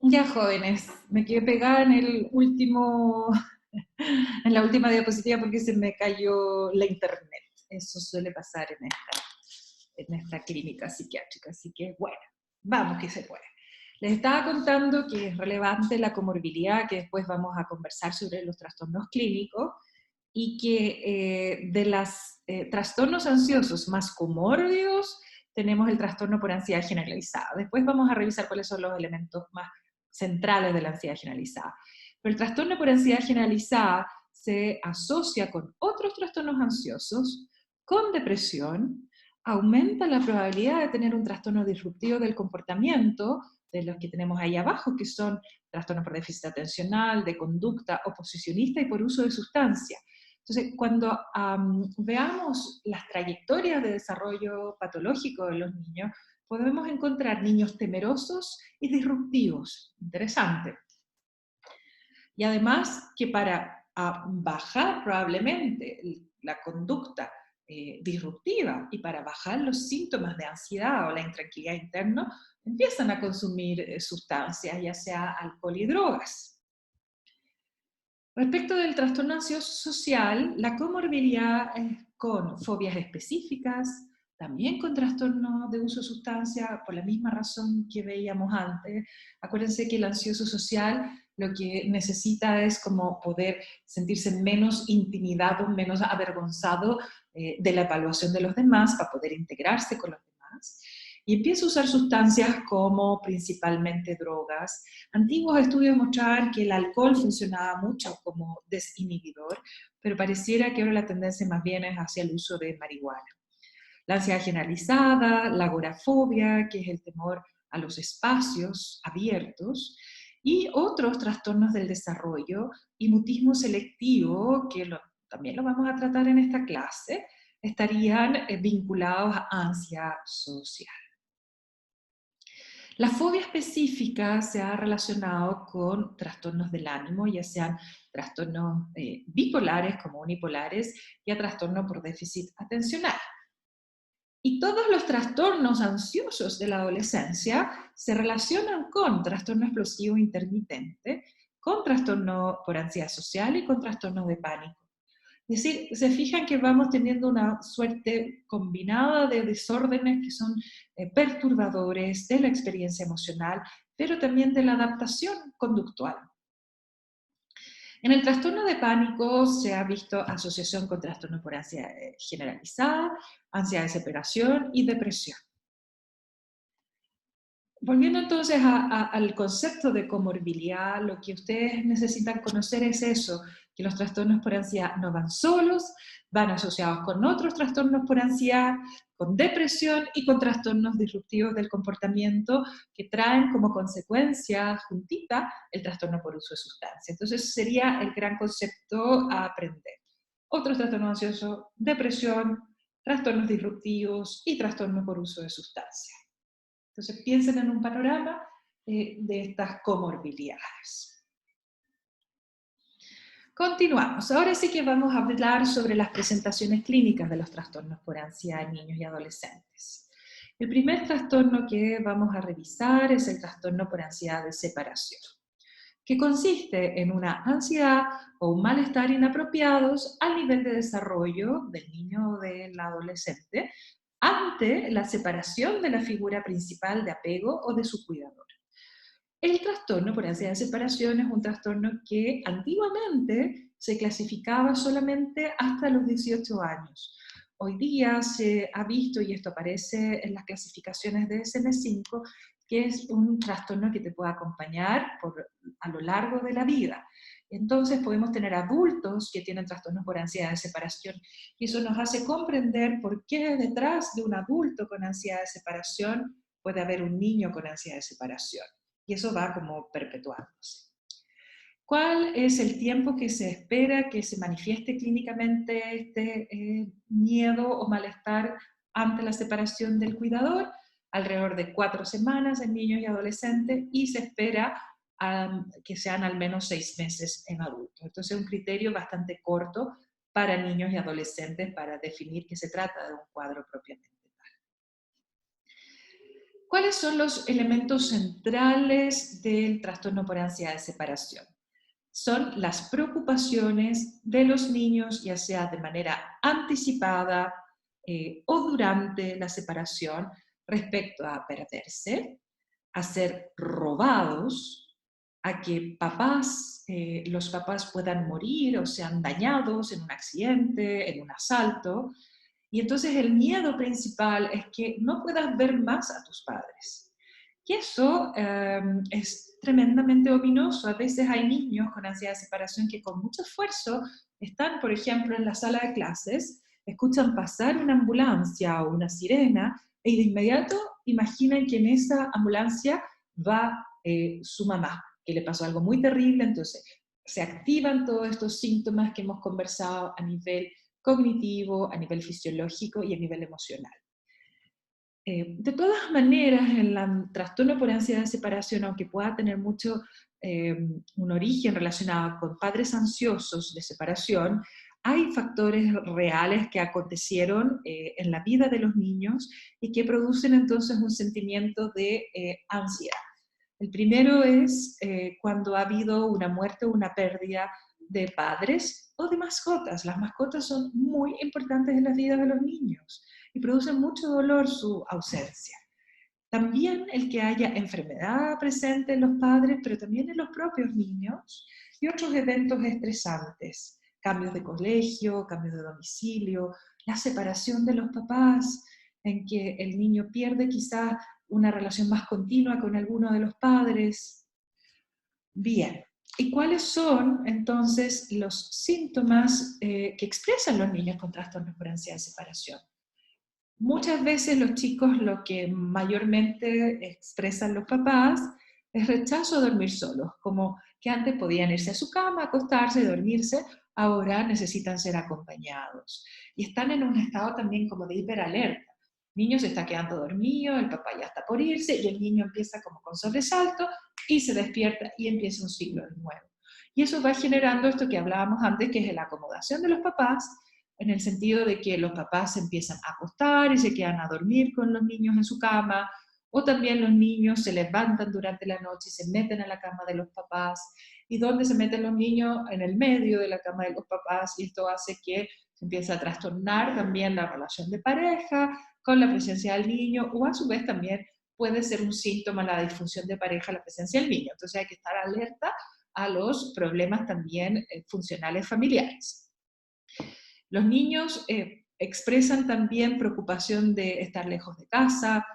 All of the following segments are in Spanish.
Ya, jóvenes, me quedé pegada en en la última diapositiva porque se me cayó la internet. Eso suele pasar en esta clínica psiquiátrica, así que bueno, vamos que se puede. Les estaba contando que es relevante la comorbilidad, que después vamos a conversar sobre los trastornos clínicos, y que de los trastornos ansiosos más comórbidos tenemos el trastorno por ansiedad generalizada. Después vamos a revisar cuáles son los elementos más centrales de la ansiedad generalizada. Pero el trastorno por ansiedad generalizada se asocia con otros trastornos ansiosos, con depresión, aumenta la probabilidad de tener un trastorno disruptivo del comportamiento, de los que tenemos ahí abajo, que son trastornos por déficit atencional, de conducta oposicionista y por uso de sustancias. Entonces, cuando veamos las trayectorias de desarrollo patológico de los niños, podemos encontrar niños temerosos y disruptivos. Interesante. Y además que para bajar probablemente la conducta disruptiva y para bajar los síntomas de ansiedad o la intranquilidad interna, empiezan a consumir sustancias, ya sea alcohol y drogas. Respecto del trastorno ansioso social, la comorbilidad es con fobias específicas, también con trastorno de uso de sustancias, por la misma razón que veíamos antes. Acuérdense que el ansioso social lo que necesita es como poder sentirse menos intimidado, menos avergonzado de la evaluación de los demás para poder integrarse con los demás. Y empieza a usar sustancias como principalmente drogas. Antiguos estudios mostraban que el alcohol funcionaba mucho como desinhibidor, pero pareciera que ahora la tendencia más bien es hacia el uso de marihuana. La ansiedad generalizada, la agorafobia, que es el temor a los espacios abiertos, y otros trastornos del desarrollo, y mutismo selectivo, que también lo vamos a tratar en esta clase, estarían vinculados a ansiedad social. La fobia específica se ha relacionado con trastornos del ánimo, ya sean trastornos bipolares como unipolares y a trastorno por déficit atencional. Y todos los trastornos ansiosos de la adolescencia se relacionan con trastorno explosivo intermitente, con trastorno por ansiedad social y con trastorno de pánico. Es decir, se fijan que vamos teniendo una suerte combinada de desórdenes que son perturbadores de la experiencia emocional, pero también de la adaptación conductual. En el trastorno de pánico se ha visto asociación con trastorno por ansiedad generalizada, ansiedad de separación y depresión. Volviendo entonces al concepto de comorbilidad, lo que ustedes necesitan conocer es eso, que los trastornos por ansiedad no van solos, van asociados con otros trastornos por ansiedad, con depresión y con trastornos disruptivos del comportamiento que traen como consecuencia juntita el trastorno por uso de sustancias. Entonces sería el gran concepto a aprender. Otros trastornos ansiosos, depresión, trastornos disruptivos y trastornos por uso de sustancias. Entonces piensen en un panorama de estas comorbilidades. Continuamos. Ahora sí que vamos a hablar sobre las presentaciones clínicas de los trastornos por ansiedad en niños y adolescentes. El primer trastorno que vamos a revisar es el trastorno por ansiedad de separación, que consiste en una ansiedad o un malestar inapropiados al nivel de desarrollo del niño o del adolescente ante la separación de la figura principal de apego o de su cuidador. El trastorno por ansiedad de separación es un trastorno que antiguamente se clasificaba solamente hasta los 18 años. Hoy día se ha visto, y esto aparece en las clasificaciones de DSM-5, que es un trastorno que te puede acompañar a lo largo de la vida. Entonces podemos tener adultos que tienen trastornos por ansiedad de separación, y eso nos hace comprender por qué detrás de un adulto con ansiedad de separación puede haber un niño con ansiedad de separación. Y eso va como perpetuándose. ¿Cuál es el tiempo que se espera que se manifieste clínicamente este miedo o malestar ante la separación del cuidador? Alrededor de 4 semanas en niños y adolescentes, y se espera que sean al menos 6 meses en adultos. Entonces es un criterio bastante corto para niños y adolescentes para definir que se trata de un cuadro propiamente. ¿Cuáles son los elementos centrales del trastorno por ansiedad de separación? Son las preocupaciones de los niños, ya sea de manera anticipada o durante la separación, respecto a perderse, a ser robados, a que los papás puedan morir o sean dañados en un accidente, en un asalto. Y entonces el miedo principal es que no puedas ver más a tus padres. Y eso es tremendamente ominoso. A veces hay niños con ansiedad de separación que con mucho esfuerzo están, por ejemplo, en la sala de clases, escuchan pasar una ambulancia o una sirena y de inmediato imaginan que en esa ambulancia va su mamá, que le pasó algo muy terrible, entonces se activan todos estos síntomas que hemos conversado a nivel cognitivo, a nivel fisiológico y a nivel emocional. De todas maneras, el trastorno por ansiedad de separación, aunque pueda tener mucho un origen relacionado con padres ansiosos de separación, hay factores reales que acontecieron en la vida de los niños y que producen entonces un sentimiento de ansiedad. El primero es cuando ha habido una muerte o una pérdida de padres o de mascotas. Las mascotas son muy importantes en las vidas de los niños y producen mucho dolor su ausencia. También el que haya enfermedad presente en los padres, pero también en los propios niños, y otros eventos estresantes, cambios de colegio, cambios de domicilio, la separación de los papás, en que el niño pierde quizás una relación más continua con alguno de los padres. Bien, ¿y cuáles son entonces los síntomas que expresan los niños con trastornos por ansiedad de separación? Muchas veces los chicos lo que mayormente expresan los papás es rechazo a dormir solos, como que antes podían irse a su cama, acostarse, dormirse, ahora necesitan ser acompañados. Y están en un estado también como de hiperalerta. El niño se está quedando dormido, el papá ya está por irse y el niño empieza como con sobresalto y se despierta y empieza un ciclo de nuevo. Y eso va generando esto que hablábamos antes, que es la acomodación de los papás, en el sentido de que los papás se empiezan a acostar y se quedan a dormir con los niños en su cama, o también los niños se levantan durante la noche y se meten a la cama de los papás, y donde se meten los niños en el medio de la cama de los papás, y esto hace que se empiece a trastornar también la relación de pareja con la presencia del niño, o a su vez también puede ser un síntoma la disfunción de pareja la presencia del niño. Entonces hay que estar alerta a los problemas también funcionales familiares. Los niños expresan también preocupación de estar lejos de casa,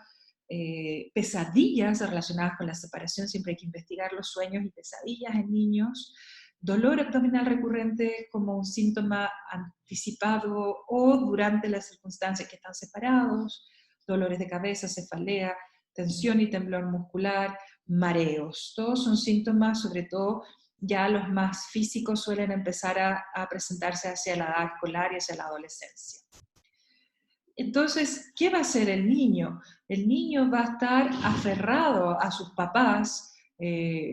pesadillas relacionadas con la separación, siempre hay que investigar los sueños y pesadillas en niños, dolor abdominal recurrente como un síntoma anticipado o durante las circunstancias que están separados, dolores de cabeza, cefalea, tensión y temblor muscular, mareos. Todos son síntomas, sobre todo ya los más físicos suelen empezar a presentarse hacia la edad escolar y hacia la adolescencia. Entonces, ¿qué va a hacer el niño? El niño va a estar aferrado a sus papás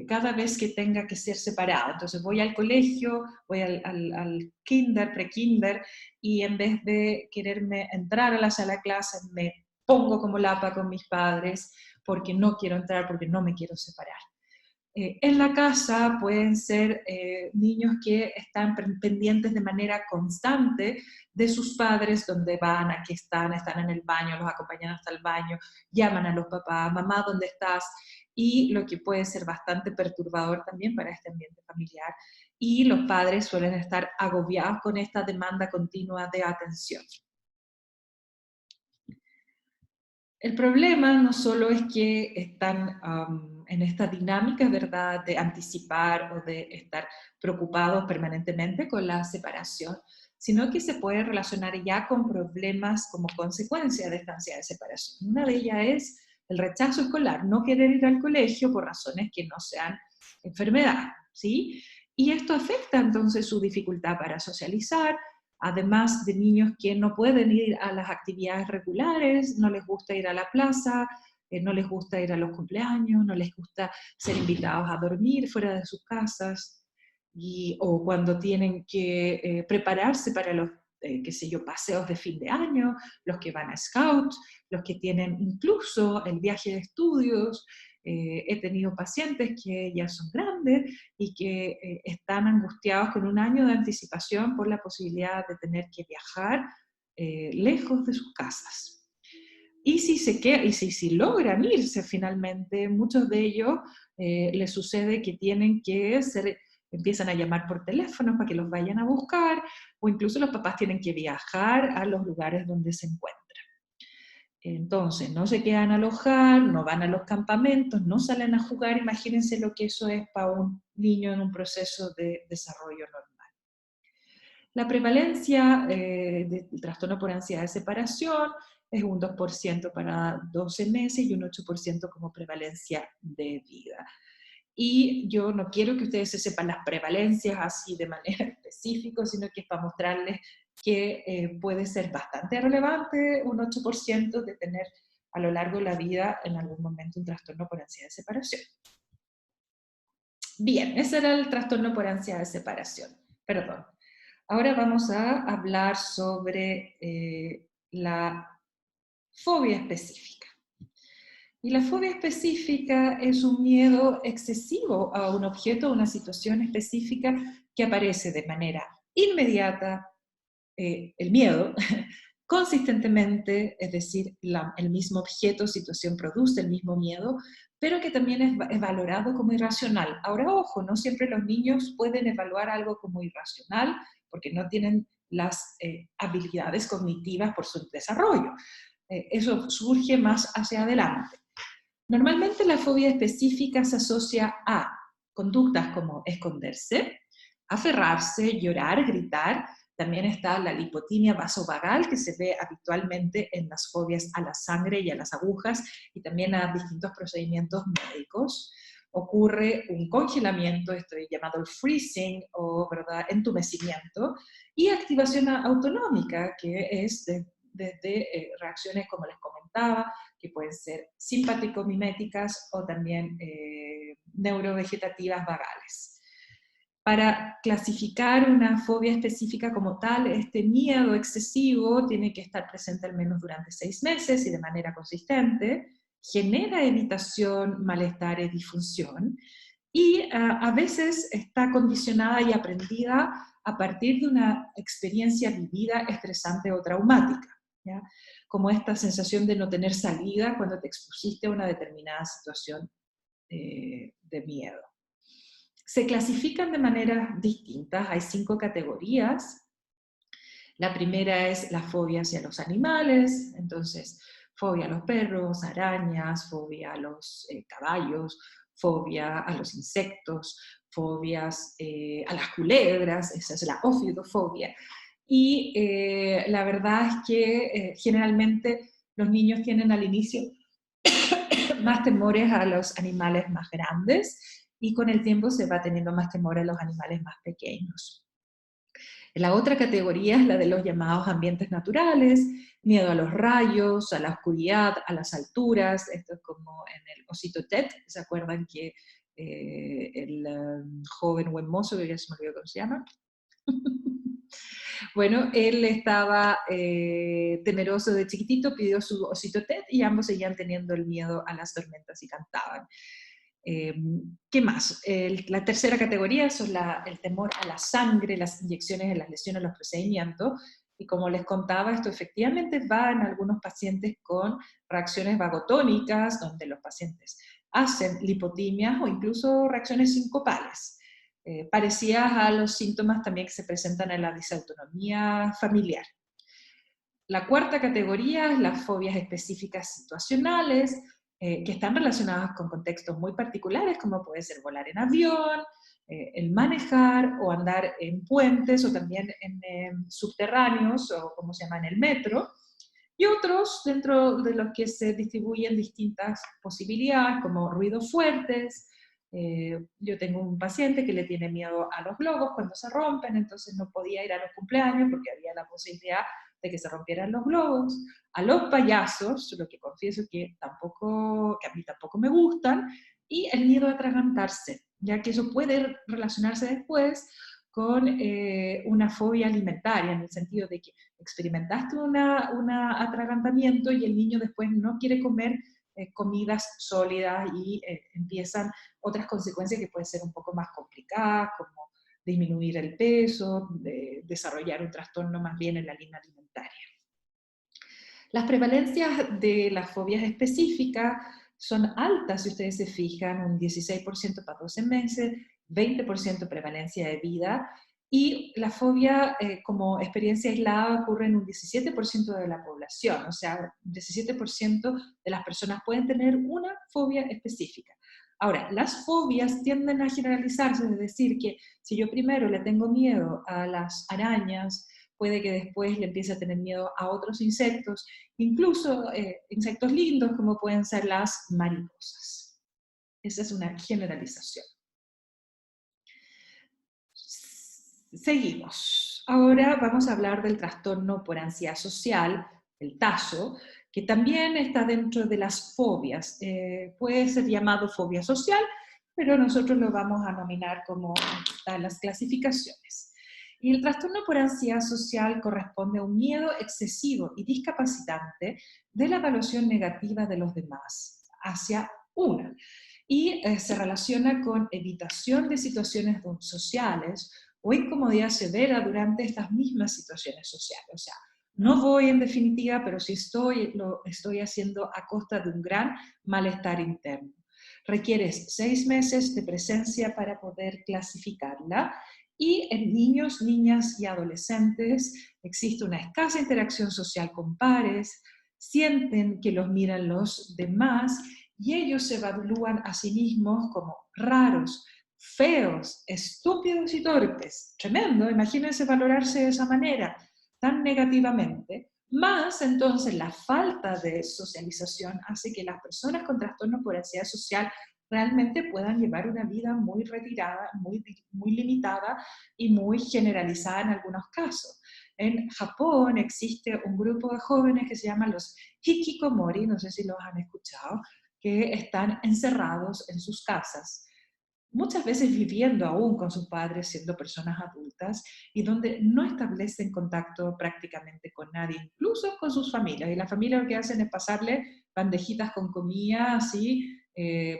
cada vez que tenga que ser separado. Entonces voy al colegio, voy al kinder, pre-kinder, y en vez de quererme entrar a la sala de clases, me pongo como lapa con mis padres porque no quiero entrar, porque no me quiero separar. En la casa pueden ser niños que están pendientes de manera constante de sus padres, donde van, aquí están en el baño, los acompañan hasta el baño, llaman a los papás, mamá, ¿dónde estás? Y lo que puede ser bastante perturbador también para este ambiente familiar. Y los padres suelen estar agobiados con esta demanda continua de atención. El problema no solo es que están en esta dinámica, ¿verdad?, de anticipar o de estar preocupados permanentemente con la separación, sino que se puede relacionar ya con problemas como consecuencia de esta ansiedad de separación. Una de ellas es el rechazo escolar, no querer ir al colegio por razones que no sean enfermedad, ¿sí? Y esto afecta entonces su dificultad para socializar, además de niños que no pueden ir a las actividades regulares, no les gusta ir a la plaza, no les gusta ir a los cumpleaños, no les gusta ser invitados a dormir fuera de sus casas, o cuando tienen que prepararse para los qué sé yo, paseos de fin de año, los que van a Scout, los que tienen incluso el viaje de estudios. He tenido pacientes que ya son grandes y que están angustiados con un año de anticipación por la posibilidad de tener que viajar lejos de sus casas. Y si logran irse finalmente, muchos de ellos les sucede que empiezan a llamar por teléfono para que los vayan a buscar, o incluso los papás tienen que viajar a los lugares donde se encuentran. Entonces, no se quedan a alojar, no van a los campamentos, no salen a jugar. Imagínense lo que eso es para un niño en un proceso de desarrollo normal. La prevalencia del trastorno por ansiedad de separación es un 2% para 12 meses y un 8% como prevalencia de vida. Y yo no quiero que ustedes se sepan las prevalencias así de manera específica, sino que es para mostrarles que puede ser bastante relevante un 8% de tener a lo largo de la vida en algún momento un trastorno por ansiedad de separación. Bien, ese era el trastorno por ansiedad de separación. Perdón. Ahora vamos a hablar sobre la fobia específica. Y la fobia específica es un miedo excesivo a un objeto o una situación específica que aparece de manera inmediata, el miedo, consistentemente, es decir, el mismo objeto o situación produce el mismo miedo, pero que también es valorado como irracional. Ahora, ojo, no siempre los niños pueden evaluar algo como irracional porque no tienen las habilidades cognitivas por su desarrollo. Eso surge más hacia adelante. Normalmente la fobia específica se asocia a conductas como esconderse, aferrarse, llorar, gritar. También está la lipotimia vasovagal, que se ve habitualmente en las fobias a la sangre y a las agujas, y también a distintos procedimientos médicos. Ocurre un congelamiento, esto es llamado el freezing, o entumecimiento, y activación autonómica, que es desde reacciones, como les comentaba, que pueden ser simpático-miméticas o también neurovegetativas vagales. Para clasificar una fobia específica como tal, este miedo excesivo tiene que estar presente al menos durante 6 meses y de manera consistente, genera evitación, malestar y disfunción, y a veces está condicionada y aprendida a partir de una experiencia vivida, estresante o traumática, ¿ya? Como esta sensación de no tener salida cuando te expusiste a una determinada situación de miedo. Se clasifican de maneras distintas, hay 5 categorías. La primera es la fobia hacia los animales, entonces fobia a los perros, arañas, fobia a los caballos, fobia a los insectos, fobias a las culebras, esa es la ofidofobia. Y la verdad es que generalmente los niños tienen al inicio más temores a los animales más grandes y con el tiempo se va teniendo más temor a los animales más pequeños. La otra categoría es la de los llamados ambientes naturales, miedo a los rayos, a la oscuridad, a las alturas. Esto es como en el Osito Ted, ¿se acuerdan que el joven buen mozo, que ya se me olvidó cómo se llama? Bueno, él estaba temeroso de chiquitito, pidió su Osito Ted y ambos seguían teniendo el miedo a las tormentas y cantaban. ¿Qué más? La tercera categoría son el temor a la sangre, las inyecciones, las lesiones, los procedimientos. Y como les contaba, esto efectivamente va en algunos pacientes con reacciones vagotónicas, donde los pacientes hacen lipotimias o incluso reacciones sincopales, parecidas a los síntomas también que se presentan en la disautonomía familiar. La cuarta categoría es las fobias específicas situacionales, que están relacionadas con contextos muy particulares, como puede ser volar en avión, el manejar o andar en puentes o también en subterráneos o como se llama en el metro, y otros dentro de los que se distribuyen distintas posibilidades como ruidos fuertes. Yo tengo un paciente que le tiene miedo a los globos cuando se rompen, entonces no podía ir a los cumpleaños porque había la posibilidad de que se rompieran los globos, a los payasos, lo que confieso que a mí tampoco me gustan, y el miedo a atragantarse, ya que eso puede relacionarse después con una fobia alimentaria, en el sentido de que experimentaste un atragantamiento y el niño después no quiere comer comidas sólidas y empiezan otras consecuencias que pueden ser un poco más complicadas, como disminuir el peso, desarrollar un trastorno más bien en la línea alimentaria. Las prevalencias de las fobias específicas son altas, si ustedes se fijan, un 16% para 12 meses, 20% prevalencia de vida, y la fobia como experiencia aislada ocurre en un 17% de la población, o sea, 17% de las personas pueden tener una fobia específica. Ahora, las fobias tienden a generalizarse, es decir, que si yo primero le tengo miedo a las arañas, puede que después le empiece a tener miedo a otros insectos, incluso insectos lindos como pueden ser las mariposas. Esa es una generalización. Seguimos. Ahora vamos a hablar del trastorno por ansiedad social, el TASO, que también está dentro de las fobias. Puede ser llamado fobia social, pero nosotros lo vamos a nominar como las clasificaciones. Y el trastorno por ansiedad social corresponde a un miedo excesivo y discapacitante de la evaluación negativa de los demás hacia una. Y se relaciona con evitación de situaciones sociales o incomodidad severa durante estas mismas situaciones sociales. O sea, no voy en definitiva, pero sí lo estoy haciendo a costa de un gran malestar interno. Requieres 6 meses de presencia para poder clasificarla, y en niños, niñas y adolescentes existe una escasa interacción social con pares, sienten que los miran los demás y ellos se evalúan a sí mismos como raros, feos, estúpidos y torpes. Tremendo, imagínense valorarse de esa manera, tan negativamente. Más entonces la falta de socialización hace que las personas con trastornos por ansiedad social realmente puedan llevar una vida muy retirada, muy limitada y muy generalizada en algunos casos. En Japón existe un grupo de jóvenes que se llaman los hikikomori, no sé si los han escuchado, que están encerrados en sus casas, muchas veces viviendo aún con sus padres, siendo personas adultas, y donde no establecen contacto prácticamente con nadie, incluso con sus familias. Y las familias lo que hacen es pasarle bandejitas con comida, así,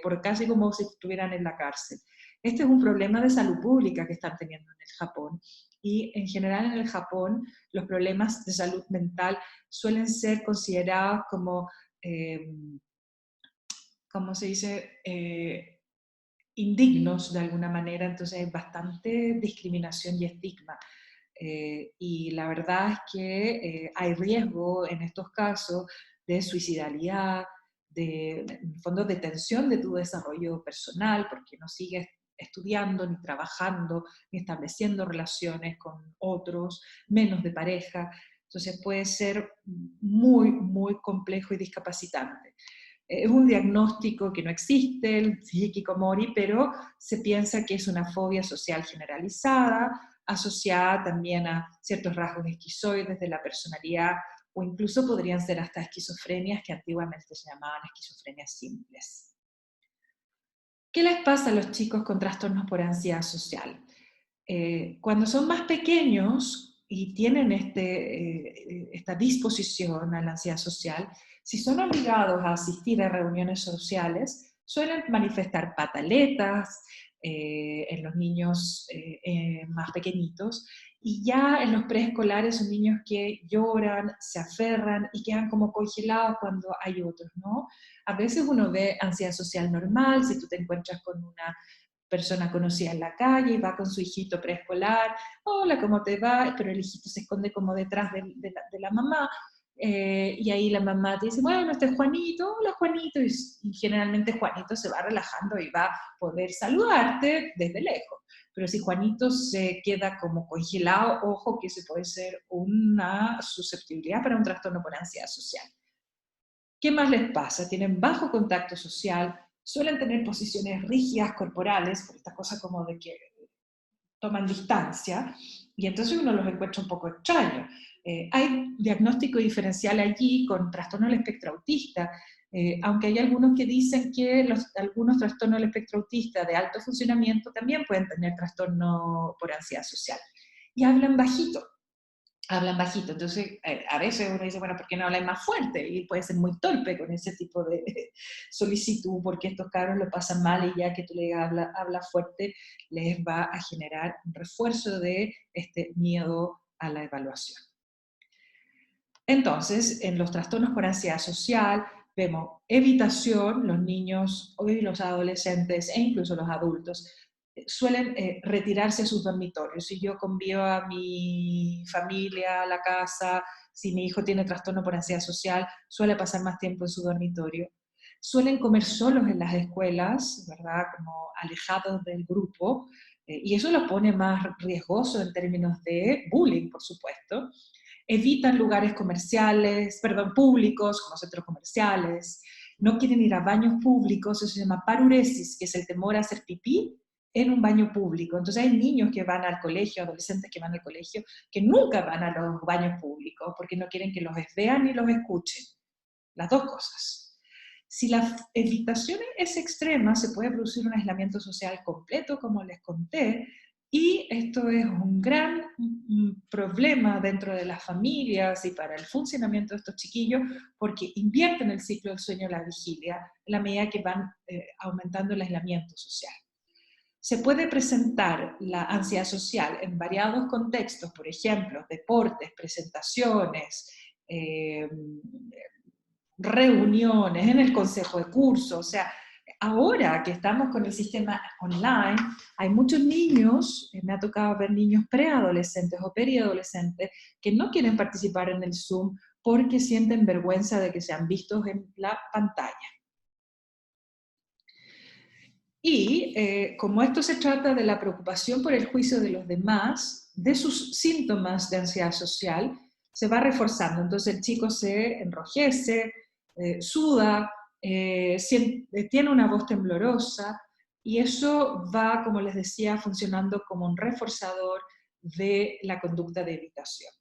por casi como si estuvieran en la cárcel. Este es un problema de salud pública que están teniendo en el Japón. Y en general en el Japón los problemas de salud mental suelen ser considerados como, ¿cómo se dice?, indignos de alguna manera, entonces hay bastante discriminación y estigma. Y la verdad es que hay riesgo en estos casos de suicidalidad, en el fondo de tensión de tu desarrollo personal, porque no sigues estudiando, ni trabajando, ni estableciendo relaciones con otros, menos de pareja. Entonces puede ser muy, muy complejo y discapacitante. Es un diagnóstico que no existe, el hikikomori, pero se piensa que es una fobia social generalizada, asociada también a ciertos rasgos esquizoides de la personalidad, o incluso podrían ser hasta esquizofrenias que antiguamente se llamaban esquizofrenias simples. ¿Qué les pasa a los chicos con trastornos por ansiedad social? Cuando son más pequeños y tienen esta disposición a la ansiedad social, si son obligados a asistir a reuniones sociales, suelen manifestar pataletas en los niños más pequeñitos, y ya en los preescolares son niños que lloran, se aferran y quedan como congelados cuando hay otros, ¿no? A veces uno ve ansiedad social normal, si tú te encuentras con una persona conocida en la calle y va con su hijito preescolar, hola, ¿cómo te va? Pero el hijito se esconde como detrás de la mamá, y ahí la mamá te dice, bueno, este es Juanito, hola Juanito, y generalmente Juanito se va relajando y va a poder saludarte desde lejos. Pero si Juanito se queda como congelado, ojo que ese puede ser una susceptibilidad para un trastorno por ansiedad social. ¿Qué más les pasa? Tienen bajo contacto social, suelen tener posiciones rígidas corporales, por esta cosa como de que toman distancia, y entonces uno los encuentra un poco extraños. Hay diagnóstico diferencial allí con trastorno del espectro autista, Aunque hay algunos que dicen que algunos trastornos del espectro autista de alto funcionamiento también pueden tener trastorno por ansiedad social. Y hablan bajito. Entonces, a veces uno dice, bueno, ¿por qué no hablan más fuerte? Y puede ser muy torpe con ese tipo de solicitud, porque estos cabros lo pasan mal y ya que tú le digas habla fuerte, les va a generar un refuerzo de este miedo a la evaluación. Entonces, en los trastornos por ansiedad social, vemos evitación, los niños y los adolescentes e incluso los adultos suelen retirarse a sus dormitorios. Si yo convivo a mi familia, a la casa, si mi hijo tiene trastorno por ansiedad social, suele pasar más tiempo en su dormitorio. Suelen comer solos en las escuelas, ¿verdad? Como alejados del grupo, y eso los pone más riesgoso en términos de bullying, por supuesto. Evitan lugares comerciales, perdón, públicos, como centros comerciales, no quieren ir a baños públicos, eso se llama paruresis, que es el temor a hacer pipí en un baño público. Entonces hay niños que van al colegio, adolescentes que van al colegio, que nunca van a los baños públicos porque no quieren que los vean ni los escuchen. Las dos cosas. Si la evitación es extrema, se puede producir un aislamiento social completo, como les conté, y esto es un gran problema dentro de las familias y para el funcionamiento de estos chiquillos, porque invierten el ciclo del sueño y la vigilia en la medida que van aumentando el aislamiento social. Se puede presentar la ansiedad social en variados contextos, por ejemplo, deportes, presentaciones, reuniones, en el consejo de curso, o sea, ahora que estamos con el sistema online, hay muchos niños, me ha tocado ver niños preadolescentes o periadolescentes que no quieren participar en el Zoom porque sienten vergüenza de que sean vistos en la pantalla. Y como esto se trata de la preocupación por el juicio de los demás, de sus síntomas de ansiedad social, se va reforzando. Entonces el chico se enrojece, suda, tiene una voz temblorosa, y eso va, como les decía, funcionando como un reforzador de la conducta de evitación.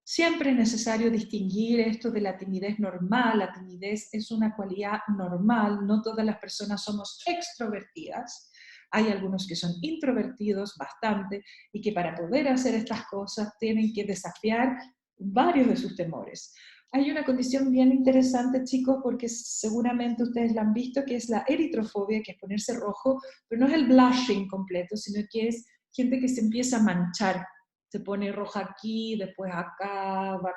Siempre es necesario distinguir esto de la timidez normal. La timidez es una cualidad normal, no todas las personas somos extrovertidas. Hay algunos que son introvertidos bastante y que para poder hacer estas cosas tienen que desafiar varios de sus temores. Hay una condición bien interesante, chicos, porque seguramente ustedes la han visto, que es la eritrofobia, que es ponerse rojo, pero no es el blushing completo, sino que es gente que se empieza a manchar, se pone roja aquí, después acá, va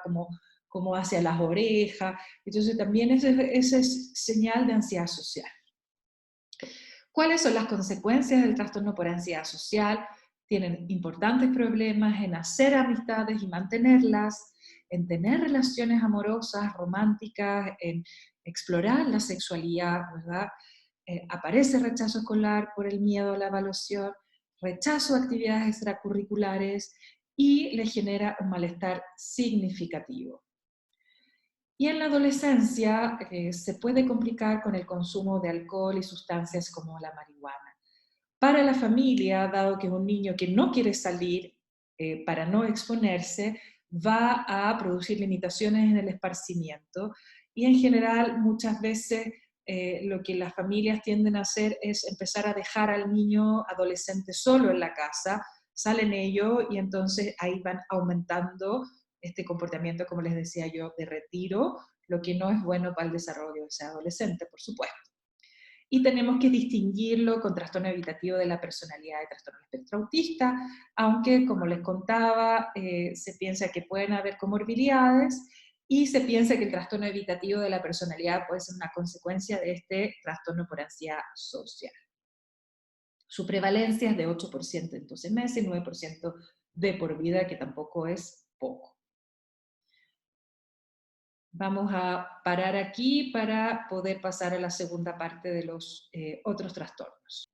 como hacia las orejas. Entonces también ese es señal de ansiedad social. ¿Cuáles son las consecuencias del trastorno por ansiedad social? Tienen importantes problemas en hacer amistades y mantenerlas, en tener relaciones amorosas, románticas, en explorar la sexualidad, ¿verdad? Aparece rechazo escolar por el miedo a la evaluación, rechazo a actividades extracurriculares y le genera un malestar significativo. Y en la adolescencia se puede complicar con el consumo de alcohol y sustancias como la marihuana. Para la familia, dado que es un niño que no quiere salir para no exponerse, va a producir limitaciones en el esparcimiento y en general muchas veces lo que las familias tienden a hacer es empezar a dejar al niño adolescente solo en la casa, salen ellos y entonces ahí van aumentando este comportamiento, como les decía yo, de retiro, lo que no es bueno para el desarrollo de ese adolescente, por supuesto. Y tenemos que distinguirlo con trastorno evitativo de la personalidad y trastorno del espectro autista, aunque, como les contaba, se piensa que pueden haber comorbilidades y se piensa que el trastorno evitativo de la personalidad puede ser una consecuencia de este trastorno por ansiedad social. Su prevalencia es de 8% en 12 meses y 9% de por vida, que tampoco es poco. Vamos a parar aquí para poder pasar a la segunda parte de los otros trastornos.